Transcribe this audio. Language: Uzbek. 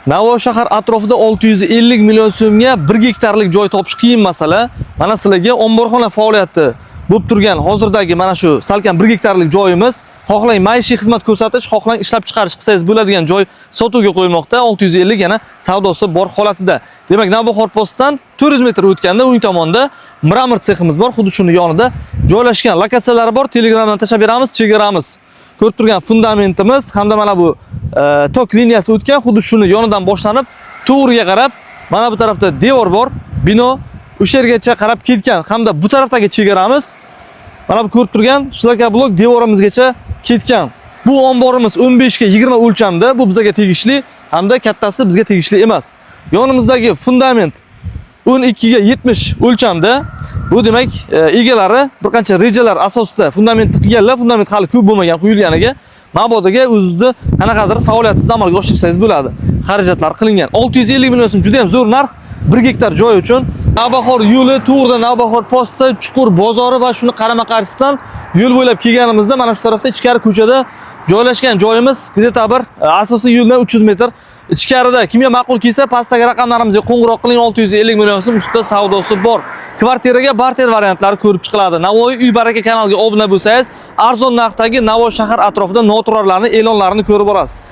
Navoiy shahar atrofida 650 million so'mga 1 gektarlik joy topish qiyin masala. Mana sizlarga omborxona faoliyati bo'lib turgan hozirdagi mana shu salkam 1 gektarlik joyimiz, xohlang maishiy xizmat ko'rsatish, xohlang ishlab chiqarish qilsangiz bo'ladigan joy sotuvga qo'yilmoqda. 650 yana savdosi bor holatida. Demak, Navbahor postdan 400 metr o'tganda o'ng tomonda Miramir seximiz bor, xuddi shuni yonida joylashgan. Lokatsiyalari bor, Telegramdan tashlab beramiz, chegaramiz. Ko'rib turgan fundamentimiz hamda mana bu tok liniyasi o'tgan, xuddi shuni yonidan boshlanib to'g'riga qarab, mana bu tarafda devor bor, bino o'sha yergacha qarab ketgan, hamda bu tarafdagi chegaramiz mana bu ko'rib turgan shlaka blok devorimizgacha ketgan. Bu omborimiz 15 ga 20 o'lchamda, bu bizga tegishli, hamda kattasi bizga tegishli emas. Yonimizdagi fundament 12 ga 70 o'lchamda. Bu demak, egalari bir qancha rejalar asosida fundamentni qilganlar, fundament hali ko'p bo'lmagan quyilganiga, mabodaga o'zida qanaqadir faoliyatingizni amalga oshirsangiz bo'ladi. Xarajatlar qilingan. 650 million so'm juda ham zo'r narx 1 gektar joy uchun. Navbahor yo'li to'g'rida Navbahor posti, chuqur bozori va shuni qarama-qarshisidan yo'l bo'ylab kelganimizda mana shu tarafda ichkari ko'chada joylashgan joyimiz, где-то bir asosiy yo'ldan 300 metr ichkarida. Kimga ma'qul kelsa, pastdagi raqamlarimizga qo'ng'iroq qiling. 650 million so'm ustida savdosi bor. Kvartiraga barter variantlari ko'rib chiqiladi. Navoiy uy baraka kanaliga obuna bo'lsangiz, arzon narxdagi Navoiy shahar atrofida noturarlarning e'lonlarini ko'rib olasiz.